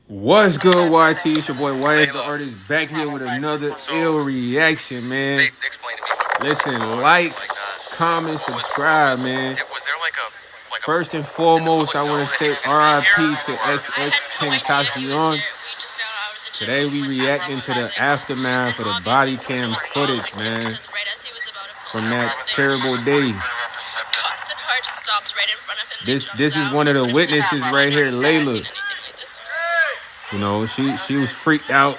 What's good, YT? It's your boy YS the artist back here with another ill reaction, man. Listen, like, comment, subscribe, man. First and foremost, I want to say RIP to XXXTENTACIO. Today we reacting to the aftermath of the body cam footage, man, from that terrible day. This is one of the witnesses right here, Layla. You know, she was freaked out.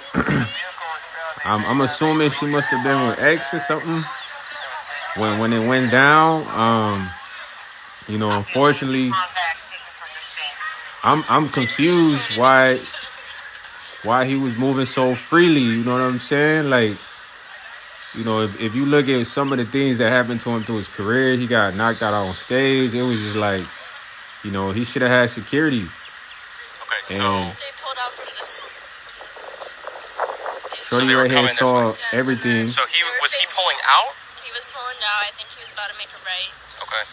I'm assuming she must have been with X or something when it went down. You know, unfortunately, I'm confused why he was moving so freely. You know what I'm saying? Like, you know, if you look at some of the things that happened to him through his career, he got knocked out on stage. It was just like, you know, he should have had security. Okay, so they pulled out from this. Shorty right here saw everything. So was he pulling out? He was pulling out. I think he was about to make a right. Okay.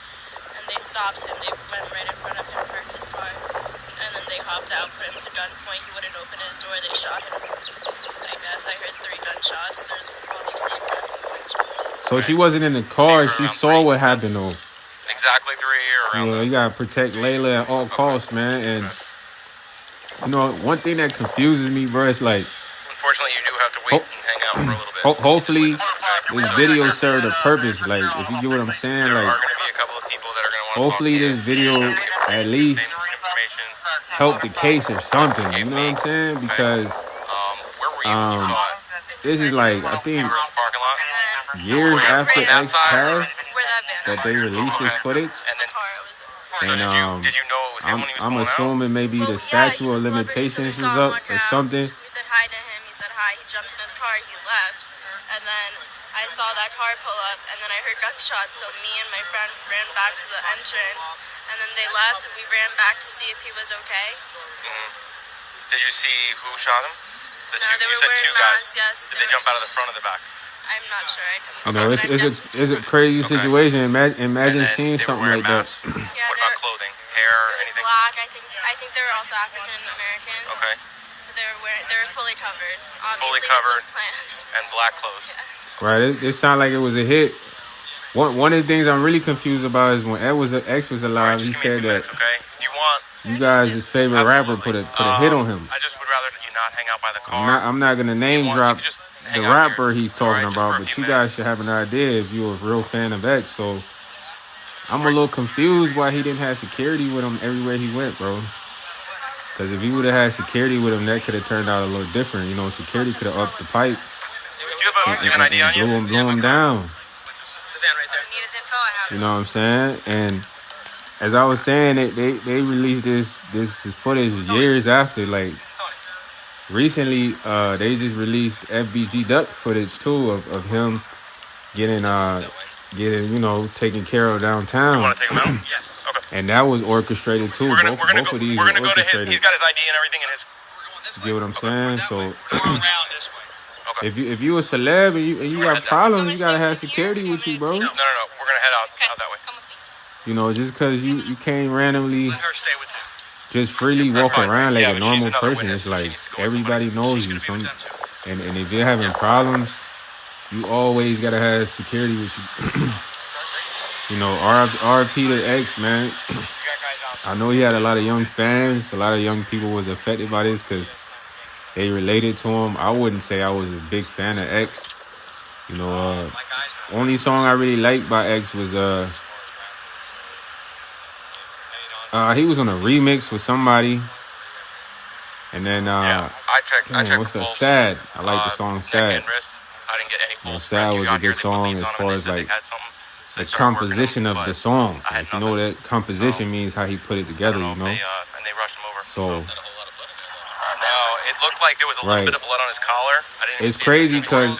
And they stopped him. They went right in front of him, parked his car, and then they hopped out, put him to gunpoint. He wouldn't open his door. They shot him. I guess I heard 3 gunshots. There's obviously a gun in the windshield. So she wasn't in the car. She saw what happened though. Exactly 3 or around. You know, you gotta protect Layla at all costs, man. And you know, one thing that confuses me, bro, is like, unfortunately, you do have to wait and hang out for a little bit. Hopefully, this video served a purpose. Like, if you get what I'm saying, there like, are going to be a couple of people that are going to want to hopefully this video at least help the case or something. You know what I'm saying? Because this is like, I think years after X passed that they released this footage. And did you know it was him when he was I'm assuming maybe the statute of limitations was up or something. We said hi to him. He said hi. He jumped in his car. He left. And then I saw that car pull up. And then I heard gunshots. So me and my friend ran back to the entrance. And then they left. And we ran back to see if he was okay. Mm-hmm. Did you see who shot him? No, they were wearing masks. Yes. Did they jump out of the front or the back? I'm not sure. I know it's a crazy situation. Imagine seeing something like that. What about clothing, hair, anything? Black. I think they were also African American. Okay. But they were fully covered. Obviously, fully covered. This was planned. And black clothes. Yes. Right. It sounded like it was a hit. One of the things I'm really confused about is when X was alive, he said that you guys, his favorite rapper, put a hit on him. I just would rather you not hang out by the car. I'm not gonna name drop the rapper he's talking about, but you guys should have an idea if you're a real fan of X. So I'm a little confused why he didn't have security with him everywhere he went, bro. Because if he would have had security with him, that could have turned out a little different. You know, security could have upped the pipe. You have an idea on you? Blew him down. Info. You know what I'm saying? And as I was saying, they released this footage years after. Like, recently, they just released FBG Duck footage too of him getting you know, taken care of downtown. You want to take him out? Yes. Okay. And that was orchestrated too. Both of these were orchestrated. He's got his ID and everything in his. You get what I'm saying? So if you a celeb and you got problems, you gotta have security with you, bro. No. We're gonna head out that way. Come with me. You know, just because you can't randomly just freely walk around like a normal person, it's like everybody knows you. And if you're having problems, you always gotta have security with you. You know, RIP to X, man. I know he had a lot of young fans. A lot of young people was affected by this because they related to him. I wouldn't say I was a big fan of X. You know, only song I really liked by X was he was on a remix with somebody. And then I checked what's that? Sad. I like the song Sad. I didn't get any pulls. Sad was a good song as far as like the composition of the song. Like, you know what that composition means, how he put it together, you know? And they rushed him over. So no, it looked like there was a little bit of blood on his collar. It's crazy because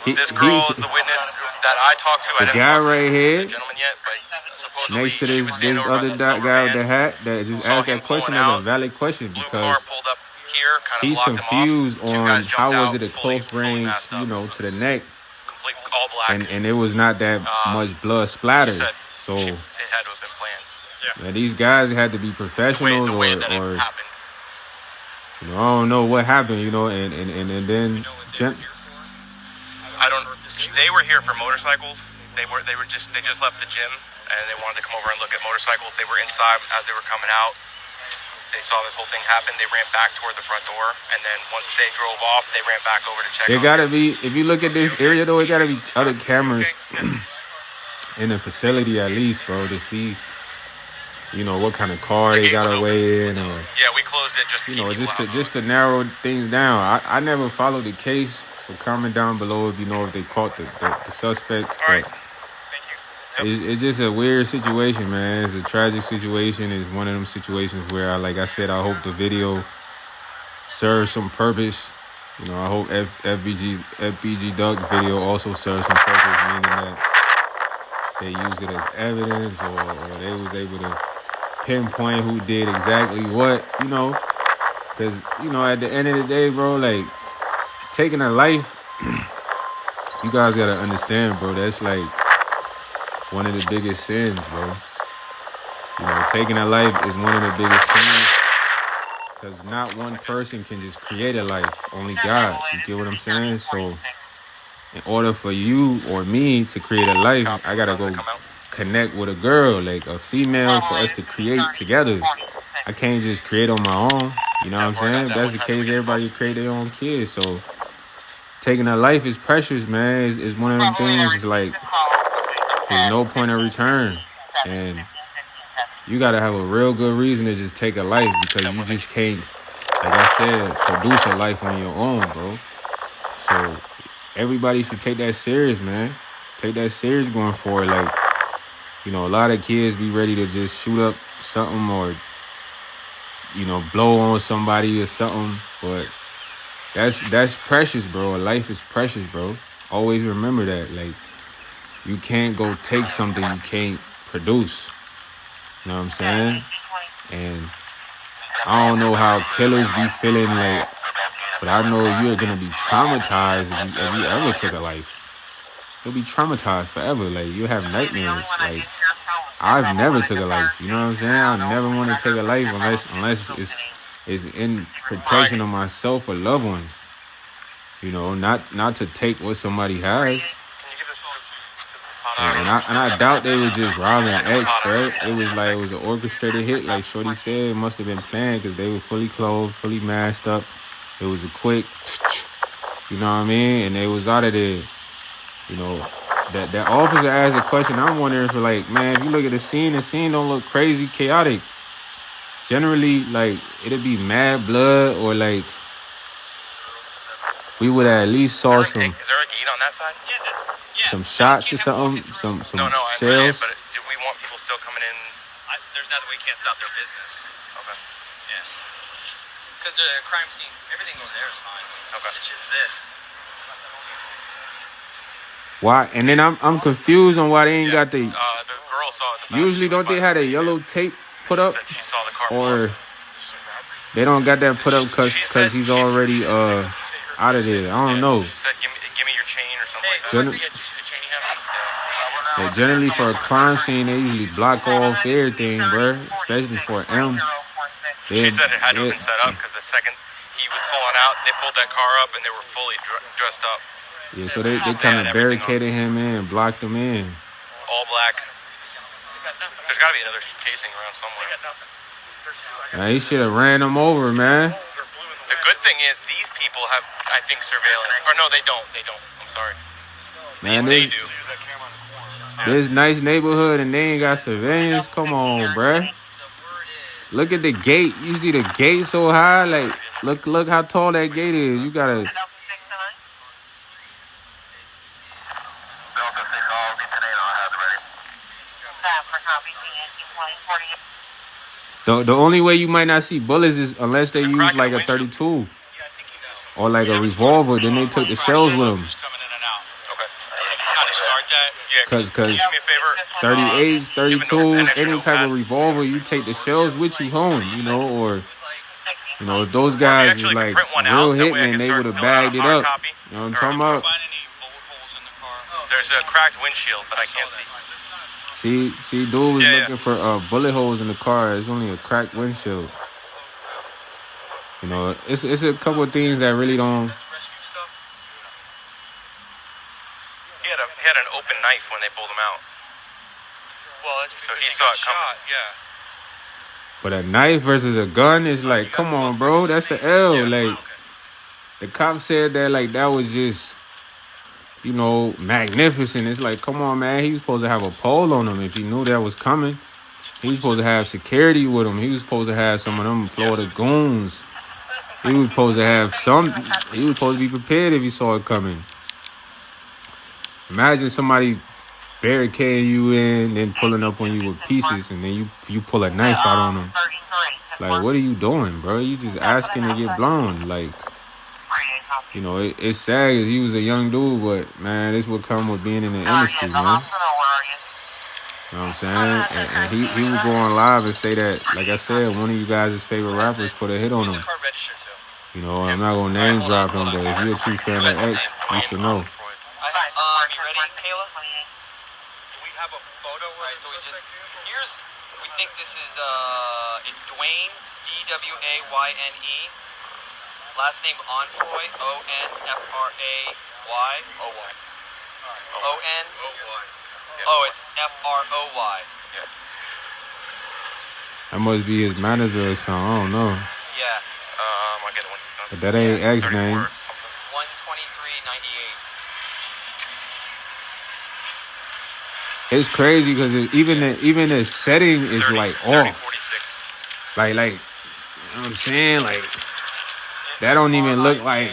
this girl is the witness that I talked to. The guy right here, next to this other guy with the hat that just asked that question is a valid question because he's confused on how was it a close range, you know, to the neck, and it was not that much blood splattered. So it had to have been planned. Yeah, these guys had to be professionals, the way that or it happened. you know, I don't know what happened, you know, and then I don't. They were here for motorcycles. They just left the gym and they wanted to come over and look at motorcycles. They were inside as they were coming out. They saw this whole thing happen. They ran back toward the front door, and then once they drove off, they ran back over to check. There gotta be, if you look at this area though, it gotta be other cameras in the facility at least, bro, to see, you know, what kind of car they got away in, or yeah, we closed it just to you know, just to narrow things down. I never followed the case, so comment down below if you know if they caught the suspects. All right. But Thank you. it's just a weird situation, man. It's a tragic situation. It's one of them situations where, like I said, I hope the video serves some purpose. You know, I hope FBG Duck video also serves some purpose, meaning that they use it as evidence, or they was able to pinpoint who did exactly what, you know. Because, you know, at the end of the day, bro, like, taking a life, you guys got to understand, bro, that's like one of the biggest sins, bro. You know, taking a life is one of the biggest sins, because not one person can just create a life. Only God. You get what I'm saying? So in order for you or me to create a life, I got to go connect with a girl, like a female, for us to create together. I can't just create on my own. You know what I'm saying? If that's the case, everybody create their own kids. So taking a life is precious, man. It's one of them things. It's like there's no point of return. And you got to have a real good reason to just take a life, because you just can't, like I said, produce a life on your own, bro. So everybody should take that serious, man. Take that serious going forward. Like, you know, a lot of kids be ready to just shoot up something, or, you know, blow on somebody or something. But that's precious, bro. Life is precious, bro. Always remember that. Like, you can't go take something you can't produce. You know what I'm saying? And I don't know how killers be feeling, like, but I know you're gonna be traumatized if you ever take a life. You'll be traumatized forever. Like, you have nightmares. Like, I've never took a life. You know what I'm saying? I never want to take a life unless it's in protection of myself or loved ones. You know, not to take what somebody has. And I doubt they were just robbing X, right? It was an orchestrated hit, like Shorty said. It must have been planned, because they were fully clothed, fully masked up. It was a quick, you know what I mean? And they was out of there. You know, that officer asked a question. I'm wondering if, like, man, if you look at the scene don't look crazy chaotic. Generally, like, it'd be mad blood, or like we would at least saw some. Is there a gate on that side? Some shots or something, some No, shells. but do we want people still coming in? There's nothing, we can't stop their business. Okay. Yeah. Because the crime scene, everything over there is fine. Okay. It's just this. Why? And then I'm confused on why they ain't got the. The girl saw it. Usually, don't they have a yellow tape put up? She saw the car. Or they don't got that put up because he's already out of there. I don't know. She said, give me your chain or something like that. Yeah, generally for a crime scene, they usually block off everything, bro. Especially for M. She said it had to have been set up, because the second he was pulling out, they pulled that car up and they were fully dressed up. Yeah, so they kind of barricaded him in, blocked him in. All black. There's got to be another casing around somewhere. Now, he should have ran him over, man. The good thing is these people have, I think, surveillance. Or no, they don't. I'm sorry. Man, they do. This nice neighborhood and they ain't got surveillance. Come on, bruh. Look at the gate. You see the gate so high? Like, look how tall that gate is. You gotta. The only way you might not see bullets is unless they use like a 32 or like a revolver. Then they took the shells with them. Cause 38s, 32s, any type of revolver, you take the shells with you home, you know, or, you know, if those guys was like real hitmen, they would have bagged it up. You know what I'm talking about? There's a cracked windshield, but I can't see. See, dude was looking for bullet holes in the car. It's only a cracked windshield. You know, it's a couple of things that really don't. He had an open knife when they pulled him out. Well, so he saw it coming. Yeah. But a knife versus a gun is like, come on, bro, that's an L. Like, the cop said that like that was just, you know, magnificent. It's like, come on, man. He was supposed to have a pole on him if he knew that was coming. He was supposed to have security with him. He was supposed to have some of them Florida goons. He was supposed to have some. He was supposed to be prepared if he saw it coming. Imagine somebody barricading you in, then pulling up on you with pieces, and then you pull a knife out on them. Like, what are you doing, bro? You just asking to get blown. Like, you know, it's sad because he was a young dude, but, man, this would come with being in the industry, man. You know what I'm saying? And he would go on live and say that, like I said, one of you guys' favorite rappers put a hit on him. You know, I'm not going to name drop him, but if you're a true fan of X, you should know. You ready, Kayla? We have a photo. Right, so we think this is, it's Dwayne, D-W-A-Y-N-E. Last name Onfroy, O-N-F-R-A-Y. O-Y. O-N? O-Y. Oh, it's F-R-O-Y. Yeah. That must be his manager or something. I don't know. Yeah. I'll get it when he's done. But that ain't X name. 123.98. It's crazy because even the setting is 30, like 30, off. 46. Like, you know what I'm saying? Like, that don't even look like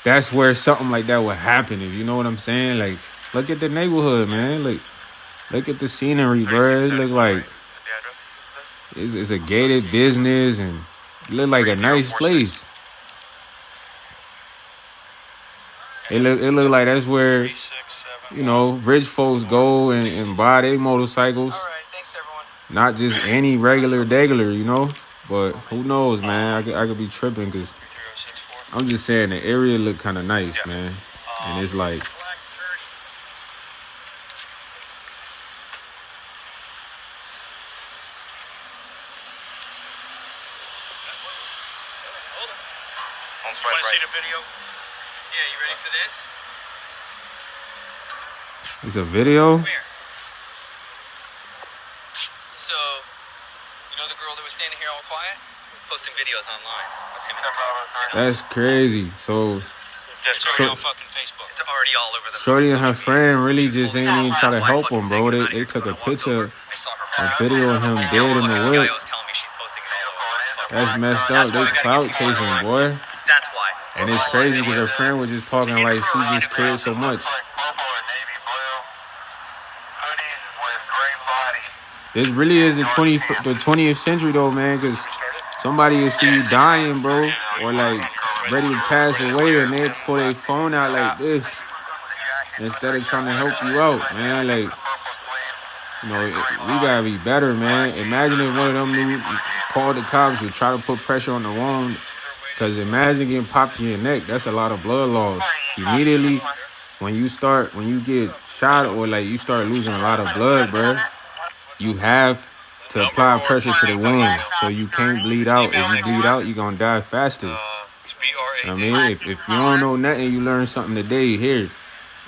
that's where something like that would happen, if you know what I'm saying. Like, look at the neighborhood, man. Look at the scenery, bro. It look like it's a gated business and it look like a nice place. It look like that's where, you know, rich folks go and buy their motorcycles. All right, thanks, everyone. Not just any regular, you know. But who knows, man? I could be tripping because I'm just saying the area look kind of nice, man. And it's like, Want to see the video? Yeah, you ready for this? it's a video. Come here. So, you know the girl that was standing here all quiet? Posting videos online of him and her. That's crazy. So It's already on fucking Facebook. It's already all over the Shorty and her friend really just ain't even try to help him, bro. They took a picture, a video of him dead in the whip. That's messed up. They clout chasing, boy. That's why. And it's crazy because her friend was just talking like she just cared so much. This really is the 20th century though, man, because somebody will see you dying, bro, or like ready to pass away, and they pull their phone out like this instead of trying to help you out, man. Like, you know, we gotta be better, man. Imagine if one of them knew, called the cops and try to put pressure on the wound, because imagine getting popped in your neck. That's a lot of blood loss. Immediately, when you get shot or like you start losing a lot of blood, bro, you have to apply pressure to the wound so you can't bleed out. If you bleed out, you're gonna die faster. I mean, if you don't know nothing, you learn something today. Here,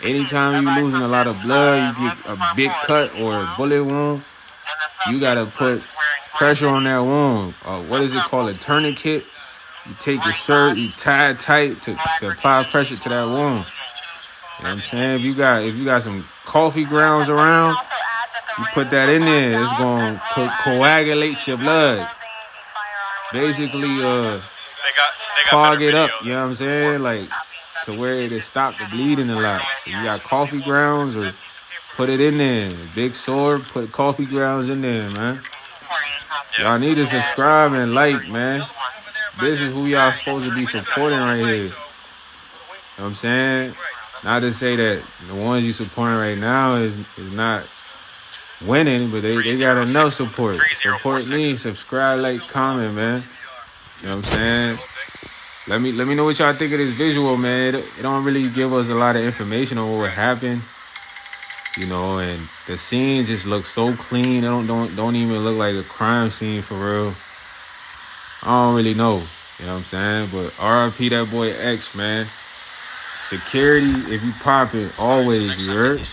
anytime you losing a lot of blood, you get a big cut or a bullet wound, you gotta put pressure on that wound. What is it called? A tourniquet. You take your shirt, you tie it tight to apply pressure to that wound. You know what I'm saying? If you got some coffee grounds around, you put that in there. It's gonna coagulate your blood. Basically, clog it up. You know what I'm saying? Like, to where it stop the bleeding a lot. So you got coffee grounds, or put it in there. Big sword, put coffee grounds in there, man. Y'all need to subscribe and like, man. This is who y'all supposed to be supporting right here. You know what I'm saying? Not to say that the ones you supporting right now is not winning, but they got enough support. Support me, subscribe, like, comment, man. You know what I'm saying? Let me know what y'all think of this visual, man. It don't really give us a lot of information on what happened. you know, and the scene just looks so clean. It don't even look like a crime scene for real. I don't really know, you know what I'm saying? But RIP that boy X, man. Security, if you pop it, always, you heard?